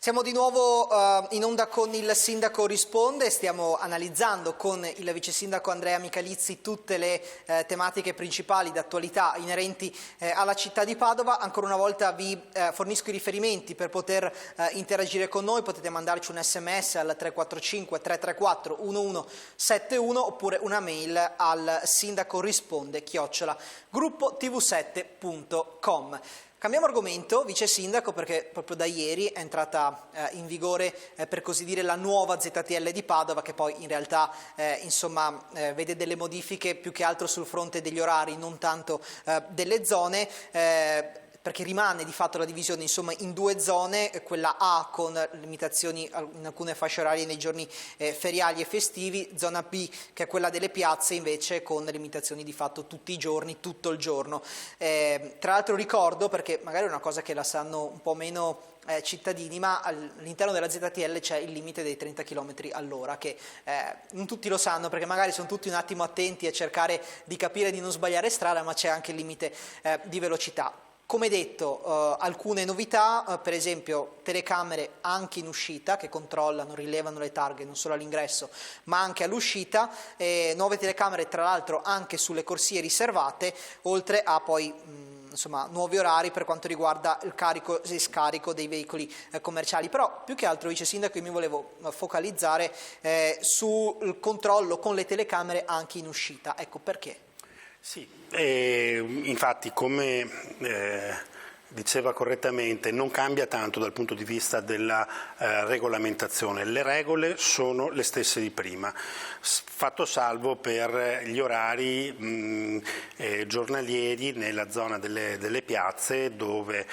Siamo di nuovo in onda con il Sindaco Risponde, stiamo analizzando con il Vice Sindaco Andrea Michalizzi tutte le tematiche principali d'attualità inerenti alla città di Padova. Ancora una volta vi fornisco i riferimenti per poter interagire con noi, potete mandarci un sms al 345 334 1171 oppure una mail al sindacorisponde@gruppotv7.com. Cambiamo argomento, Vice Sindaco, perché proprio da ieri è entrata in vigore, per così dire, la nuova ZTL di Padova, che poi in realtà vede delle modifiche più che altro sul fronte degli orari, non tanto delle zone, perché rimane di fatto la divisione in due zone, quella A con limitazioni in alcune fasce orarie nei giorni feriali e festivi, zona B che è quella delle piazze invece con limitazioni di fatto tutti i giorni, tutto il giorno. Tra l'altro ricordo, perché magari è una cosa che la sanno un po' meno cittadini, ma all'interno della ZTL c'è il limite dei 30 km all'ora, che non tutti lo sanno perché magari sono tutti un attimo attenti a cercare di capire di non sbagliare strada, ma c'è anche il limite di velocità. Come detto, alcune novità, per esempio telecamere anche in uscita che controllano, rilevano le targhe non solo all'ingresso ma anche all'uscita, nuove telecamere tra l'altro anche sulle corsie riservate, oltre a poi nuovi orari per quanto riguarda il carico e scarico dei veicoli commerciali. Però più che altro, Vice Sindaco, io mi volevo focalizzare sul controllo con le telecamere anche in uscita. Ecco perché. Sì, infatti come diceva correttamente non cambia tanto dal punto di vista della regolamentazione, le regole sono le stesse di prima, fatto salvo per gli orari giornalieri nella zona delle piazze dove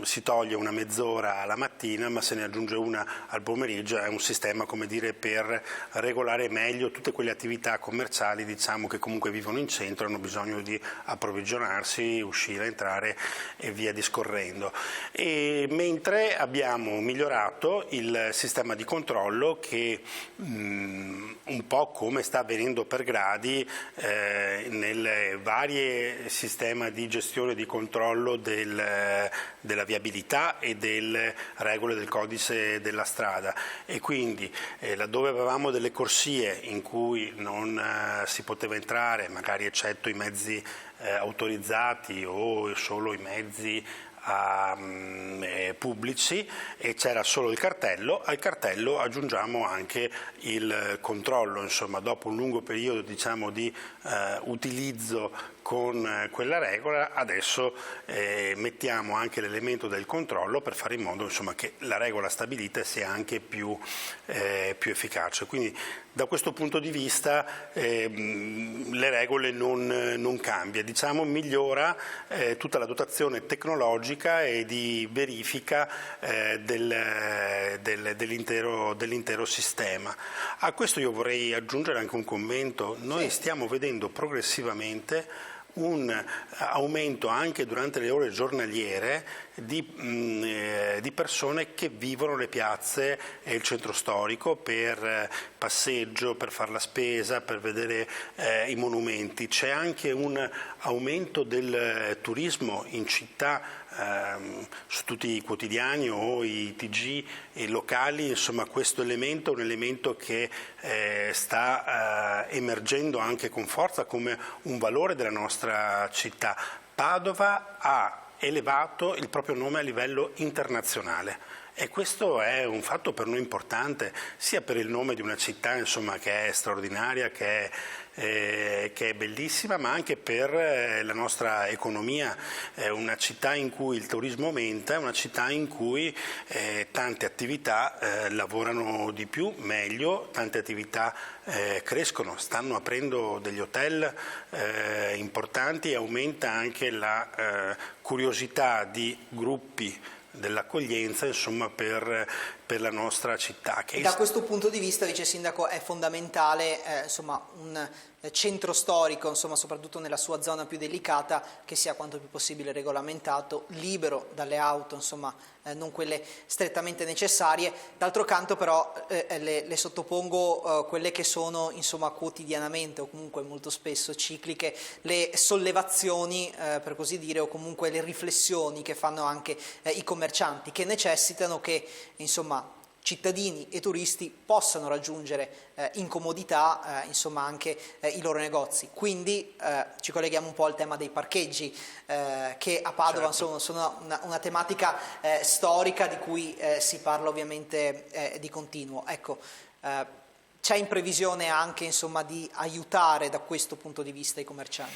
si toglie una mezz'ora alla mattina ma se ne aggiunge una al pomeriggio. È un sistema, come dire, per regolare meglio tutte quelle attività commerciali, diciamo, che comunque vivono in centro, hanno bisogno di approvvigionarsi, uscire, entrare e via discorrendo. E mentre abbiamo migliorato il sistema di controllo che un po' come sta avvenendo per gradi nelle varie sistemi di gestione e di controllo della viabilità e delle regole del codice della strada, e quindi laddove avevamo delle corsie in cui non si poteva entrare, magari eccetto i mezzi autorizzati o solo i mezzi pubblici, e c'era solo il cartello, al cartello aggiungiamo anche il controllo. Insomma, dopo un lungo periodo, diciamo, di utilizzo con quella regola, adesso mettiamo anche l'elemento del controllo per fare in modo, insomma, che la regola stabilita sia anche più efficace. Quindi da questo punto di vista le regole non cambia, diciamo, migliora tutta la dotazione tecnologica e di verifica dell'intero sistema. A questo io vorrei aggiungere anche un commento. Noi stiamo vedendo progressivamente un aumento anche durante le ore giornaliere di persone che vivono le piazze e il centro storico per passeggio, per fare la spesa, per vedere i monumenti. C'è anche un aumento del turismo in città su tutti i quotidiani o i TG locali. Insomma, questo elemento è un elemento che sta emergendo anche con forza come un valore della nostra città. Padova ha elevato il proprio nome a livello internazionale e questo è un fatto per noi importante, sia per il nome di una città, insomma, che è straordinaria, che è bellissima, ma anche per la nostra economia. È una città in cui il turismo aumenta, è una città in cui tante attività lavorano di più, meglio, tante attività crescono, stanno aprendo degli hotel importanti, e aumenta anche la curiosità di gruppi dell'accoglienza, insomma, per per la nostra città. Da questo punto di vista, Vice Sindaco, è fondamentale un centro storico, soprattutto nella sua zona più delicata, che sia quanto più possibile regolamentato, libero dalle auto, non quelle strettamente necessarie. D'altro canto però le sottopongo quelle che sono quotidianamente o comunque molto spesso cicliche le sollevazioni, per così dire, o comunque le riflessioni che fanno anche i commercianti, che necessitano che cittadini e turisti possano raggiungere in comodità anche i loro negozi. Quindi ci colleghiamo un po' al tema dei parcheggi, che a Padova sono una tematica storica di cui si parla ovviamente di continuo. Ecco, c'è in previsione anche di aiutare da questo punto di vista i commercianti?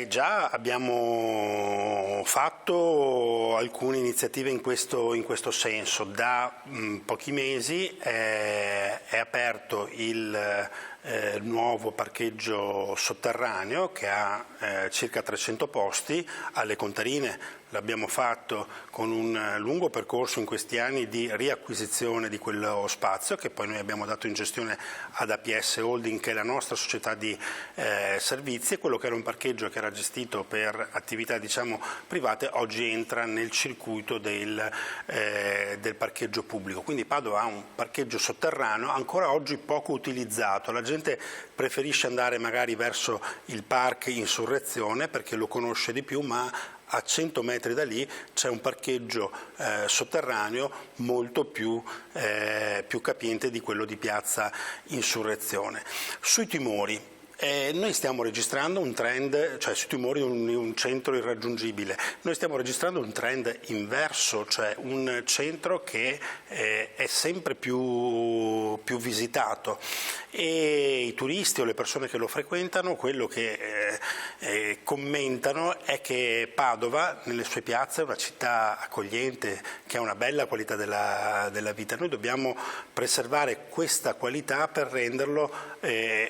Già abbiamo fatto alcune iniziative in questo senso. Da pochi mesi è aperto il nuovo parcheggio sotterraneo che ha circa 300 posti alle Contarine. L'abbiamo fatto con un lungo percorso in questi anni di riacquisizione di quello spazio, che poi noi abbiamo dato in gestione ad APS Holding, che è la nostra società di servizi, e quello che era un parcheggio che era gestito per attività private oggi entra nel circuito del parcheggio pubblico. Quindi Padova ha un parcheggio sotterraneo ancora oggi poco utilizzato. La gente preferisce andare magari verso il Park Insurrezione perché lo conosce di più, ma a 100 metri da lì c'è un parcheggio sotterraneo molto più capiente di quello di Piazza Insurrezione. Sui timori, noi stiamo registrando un trend, cioè sui timori un centro irraggiungibile, noi stiamo registrando un trend inverso, cioè un centro che è sempre più visitato, e i turisti o le persone che lo frequentano quello che commentano è che Padova nelle sue piazze è una città accogliente, che ha una bella qualità della vita. Noi dobbiamo preservare questa qualità per renderlo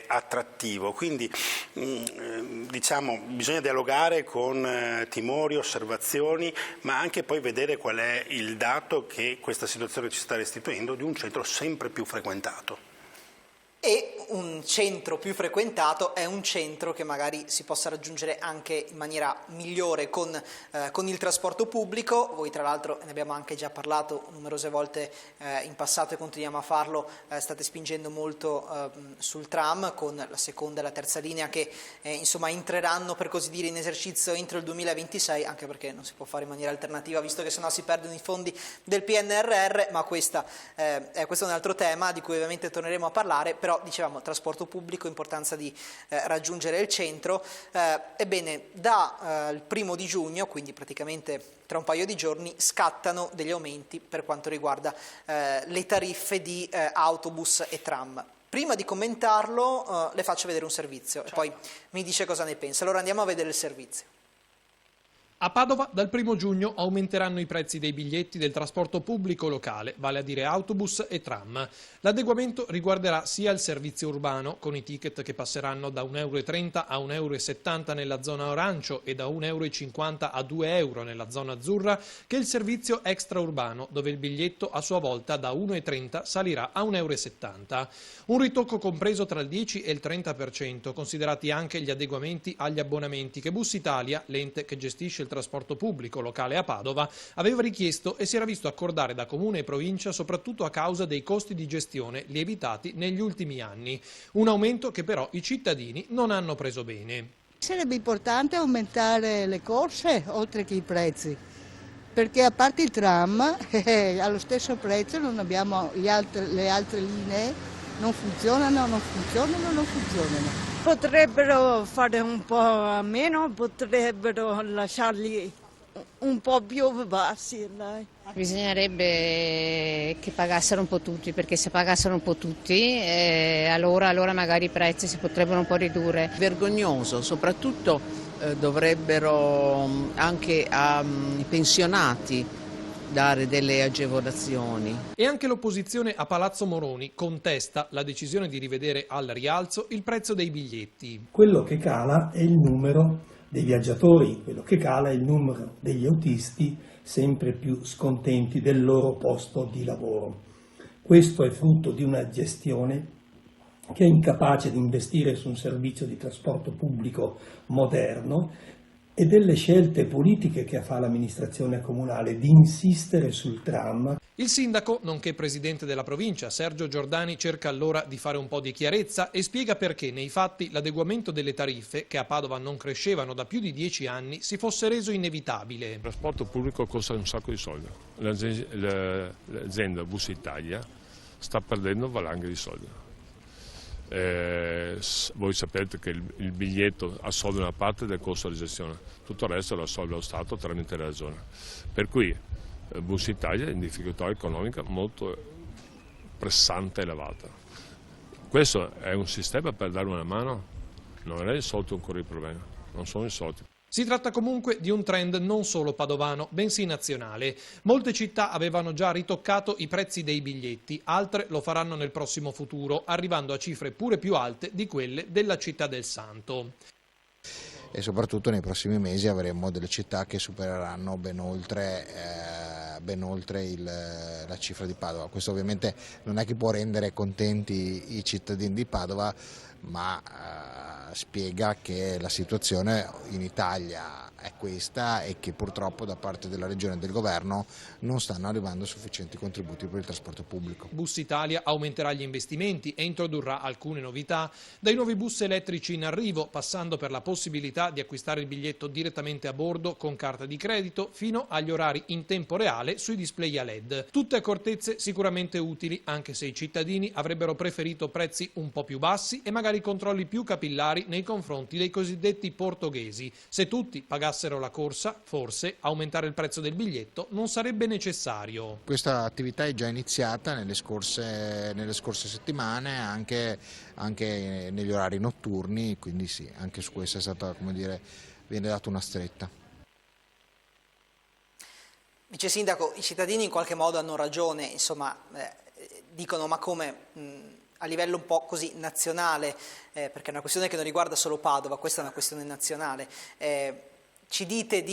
attrattivo. Quindi bisogna dialogare con timori, osservazioni, ma anche poi vedere qual è il dato che questa situazione ci sta restituendo di un centro sempre più frequentato. E un centro più frequentato è un centro che magari si possa raggiungere anche in maniera migliore con il trasporto pubblico. Voi tra l'altro ne abbiamo anche già parlato numerose volte in passato e continuiamo a farlo, state spingendo molto sul tram con la seconda e la terza linea che entreranno per così dire in esercizio entro il 2026, anche perché non si può fare in maniera alternativa visto che sennò si perdono i fondi del PNRR, ma questo è un altro tema di cui ovviamente torneremo a parlare. Però dicevamo trasporto pubblico, importanza di raggiungere il centro. Ebbene, dal 1° giugno, quindi praticamente tra un paio di giorni, scattano degli aumenti per quanto riguarda le tariffe di autobus e tram. Prima di commentarlo le faccio vedere un servizio e poi mi dice cosa ne pensa. Allora andiamo a vedere il servizio. A Padova dal 1° giugno aumenteranno i prezzi dei biglietti del trasporto pubblico locale, vale a dire autobus e tram. L'adeguamento riguarderà sia il servizio urbano, con i ticket che passeranno da 1,30 € a 1,70 € nella zona arancio e da 1,50 € a 2 € nella zona azzurra, che il servizio extraurbano, dove il biglietto a sua volta da 1,30 € salirà a 1,70 €. Un ritocco compreso tra il 10 e il 30%, considerati anche gli adeguamenti agli abbonamenti che Bussitalia, l'ente che gestisce il trasporto pubblico locale a Padova, aveva richiesto e si era visto accordare da Comune e Provincia soprattutto a causa dei costi di gestione lievitati negli ultimi anni. Un aumento che però i cittadini non hanno preso bene. Sarebbe importante aumentare le corse oltre che i prezzi, perché a parte il tram allo stesso prezzo non abbiamo le altre linee, non funzionano. Potrebbero fare un po' a meno, potrebbero lasciarli un po' più bassi. Dai. Bisognerebbe che pagassero un po' tutti, perché se pagassero un po' tutti allora magari i prezzi si potrebbero un po' ridurre. Vergognoso, soprattutto dovrebbero anche ai pensionati dare delle agevolazioni. E anche l'opposizione a Palazzo Moroni contesta la decisione di rivedere al rialzo il prezzo dei biglietti. Quello che cala è il numero dei viaggiatori, quello che cala è il numero degli autisti sempre più scontenti del loro posto di lavoro. Questo è frutto di una gestione che è incapace di investire su un servizio di trasporto pubblico moderno e delle scelte politiche che fa l'amministrazione comunale di insistere sul tram. Il sindaco, nonché presidente della provincia, Sergio Giordani, cerca allora di fare un po' di chiarezza e spiega perché nei fatti l'adeguamento delle tariffe, che a Padova non crescevano da più di 10 anni, si fosse reso inevitabile. Il trasporto pubblico costa un sacco di soldi. L'azienda Bus Italia sta perdendo valanghe di soldi. Voi sapete che il biglietto assolve una parte del costo di gestione, tutto il resto lo assolve lo Stato tramite la Regione. Per cui Bus Italia è in difficoltà economica molto pressante e elevata. Questo è un sistema per dare una mano? Non è risolto ancora il problema, non sono risolti. Si tratta comunque di un trend non solo padovano, bensì nazionale. Molte città avevano già ritoccato i prezzi dei biglietti, altre lo faranno nel prossimo futuro, arrivando a cifre pure più alte di quelle della Città del Santo. E soprattutto nei prossimi mesi avremo delle città che supereranno ben oltre la cifra di Padova. Questo ovviamente non è che può rendere contenti i cittadini di Padova, ma spiega che la situazione in Italia è questa e che purtroppo da parte della Regione e del Governo non stanno arrivando sufficienti contributi per il trasporto pubblico. Bus Italia aumenterà gli investimenti e introdurrà alcune novità, dai nuovi bus elettrici in arrivo, passando per la possibilità di acquistare il biglietto direttamente a bordo con carta di credito, fino agli orari in tempo reale sui display a LED. Tutte accortezze sicuramente utili, anche se i cittadini avrebbero preferito prezzi un po' più bassi e magari controlli più capillari nei confronti dei cosiddetti portoghesi. Se tutti pagassero la corsa, forse aumentare il prezzo del biglietto non sarebbe necessario. Questa attività è già iniziata nelle scorse settimane, anche negli orari notturni, quindi sì, anche su questo è stata, viene data una stretta. Vice Sindaco, i cittadini in qualche modo hanno ragione, insomma, dicono ma come a livello un po' così nazionale, perché è una questione che non riguarda solo Padova, questa è una questione nazionale. Ci dite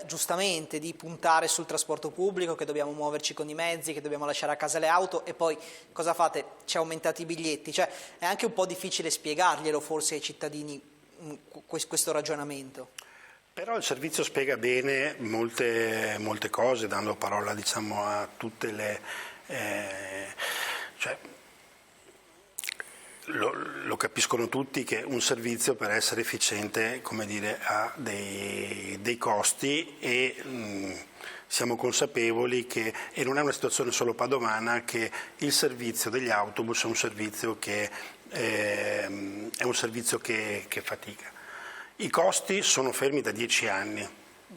giustamente di puntare sul trasporto pubblico, che dobbiamo muoverci con i mezzi, che dobbiamo lasciare a casa le auto e poi cosa fate? Ci aumentate i biglietti, cioè è anche un po' difficile spiegarglielo forse ai cittadini questo ragionamento. Però il servizio spiega bene molte cose, dando parola a tutte le... Lo capiscono tutti che un servizio per essere efficiente ha dei costi e siamo consapevoli che, e non è una situazione solo padovana, che il servizio degli autobus è un servizio che fatica. I costi sono fermi da 10 anni.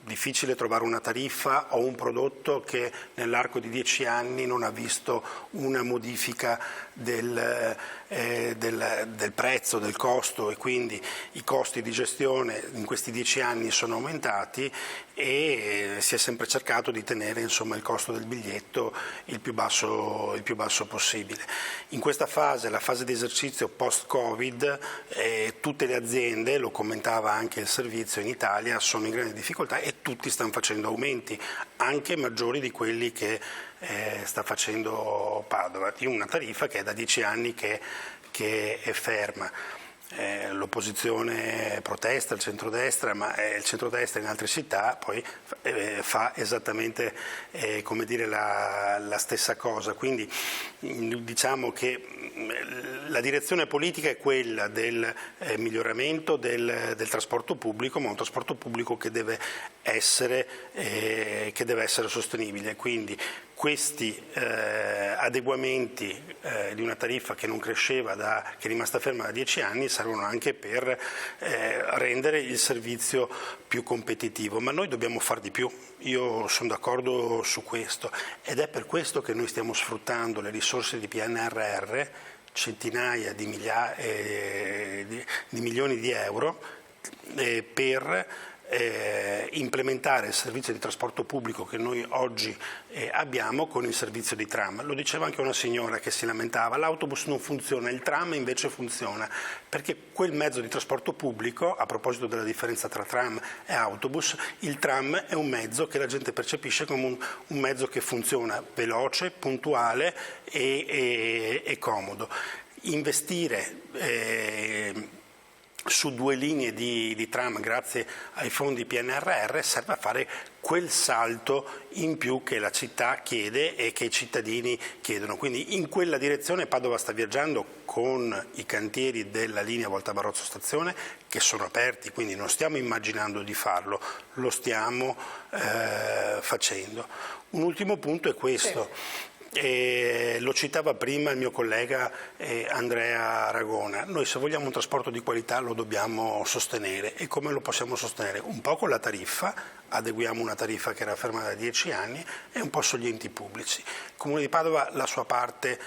Difficile trovare una tariffa o un prodotto che nell'arco di 10 anni non ha visto una modifica del prezzo, del costo, e quindi i costi di gestione in questi 10 anni sono aumentati e si è sempre cercato di tenere il costo del biglietto il più basso possibile. In questa fase, la fase di esercizio post-Covid, tutte le aziende, lo commentava anche il servizio in Italia, sono in grande difficoltà e tutti stanno facendo aumenti, anche maggiori di quelli che sta facendo Padova, di una tariffa che è da 10 anni che è ferma. L'opposizione protesta, il centrodestra, ma il centrodestra in altre città poi fa esattamente la stessa cosa. Quindi diciamo che la direzione politica è quella del miglioramento del trasporto pubblico, ma un trasporto pubblico che deve essere sostenibile. Quindi questi adeguamenti di una tariffa che non cresceva, che è rimasta ferma da 10 anni, servono anche per rendere il servizio più competitivo, ma noi dobbiamo far di più. Io sono d'accordo su questo ed è per questo che noi stiamo sfruttando le risorse di PNRR, centinaia di milioni di euro, per implementare il servizio di trasporto pubblico che noi oggi abbiamo con il servizio di tram. Lo diceva anche una signora che si lamentava, l'autobus non funziona, il tram invece funziona, perché quel mezzo di trasporto pubblico, a proposito della differenza tra tram e autobus, il tram è un mezzo che la gente percepisce come un mezzo che funziona veloce, puntuale e comodo. Investire su 2 linee di tram grazie ai fondi PNRR serve a fare quel salto in più che la città chiede e che i cittadini chiedono. Quindi in quella direzione Padova sta viaggiando con i cantieri della linea Volta Barozzo Stazione che sono aperti, quindi non stiamo immaginando di farlo, lo stiamo facendo. Un ultimo punto è questo. Lo citava prima il mio collega Andrea Ragona, noi se vogliamo un trasporto di qualità lo dobbiamo sostenere. E come lo possiamo sostenere? Un po' con la tariffa, adeguiamo una tariffa che era ferma da 10 anni, e un po' sugli enti pubblici. Il Comune di Padova la sua parte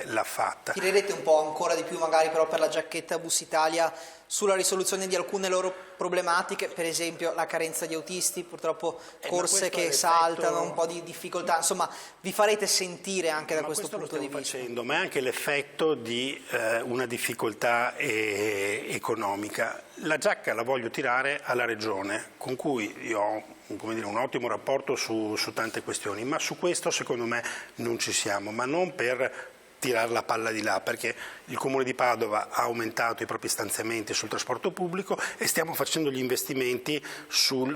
l'ha fatta. Tirerete un po' ancora di più magari però per la giacchetta Bus Italia sulla risoluzione di alcune loro problematiche, per esempio la carenza di autisti, purtroppo corse che saltano, un po' di difficoltà, insomma vi farete sentire anche da questo punto di vista. Ma è anche l'effetto di una difficoltà economica. La giacca la voglio tirare alla Regione, con cui io ho un ottimo rapporto su tante questioni, ma su questo secondo me non ci siamo, ma non per tirare la palla di là, perché il Comune di Padova ha aumentato i propri stanziamenti sul trasporto pubblico e stiamo facendo gli investimenti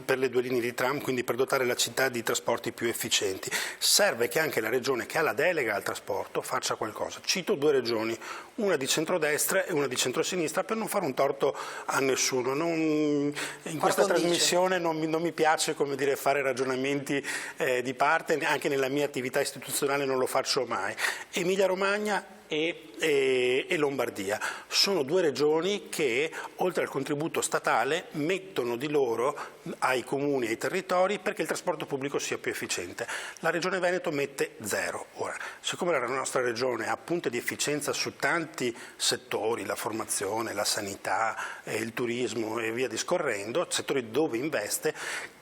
per le 2 linee di tram, quindi per dotare la città di trasporti più efficienti. Serve che anche la Regione, che ha la delega al trasporto, faccia qualcosa. Cito 2 regioni, una di centrodestra e una di centrosinistra, per non fare un torto a nessuno. In questa trasmissione non mi piace fare ragionamenti di parte, anche nella mia attività istituzionale non lo faccio mai. Emilia-Romagna e Lombardia sono 2 regioni che oltre al contributo statale mettono di loro ai comuni e ai territori perché il trasporto pubblico sia più efficiente. La Regione Veneto mette 0. Ora, siccome la nostra regione ha punte di efficienza su tanti settori, la formazione, la sanità, il turismo e via discorrendo, settori dove investe,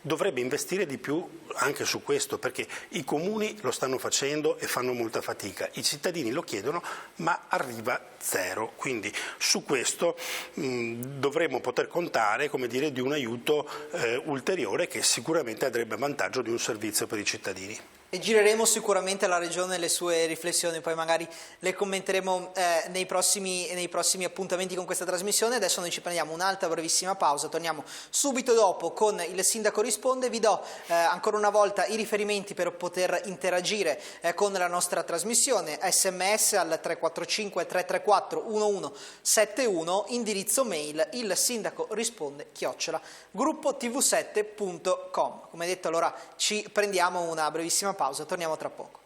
dovrebbe investire di più anche su questo, perché i comuni lo stanno facendo e fanno molta fatica, i cittadini lo chiedono ma arriva 0, quindi su questo dovremmo poter contare di un aiuto ulteriore che sicuramente andrebbe a vantaggio di un servizio per i cittadini. E gireremo sicuramente alla Regione le sue riflessioni, poi magari le commenteremo nei prossimi appuntamenti con questa trasmissione. Adesso noi ci prendiamo un'altra brevissima pausa, torniamo subito dopo con il Sindaco Risponde. Vi do ancora una volta i riferimenti per poter interagire con la nostra trasmissione: SMS al 345 334 1171, indirizzo mail ilsindacorisponde@gruppotv7.com. Come detto, allora ci prendiamo una brevissima pausa, torniamo tra poco.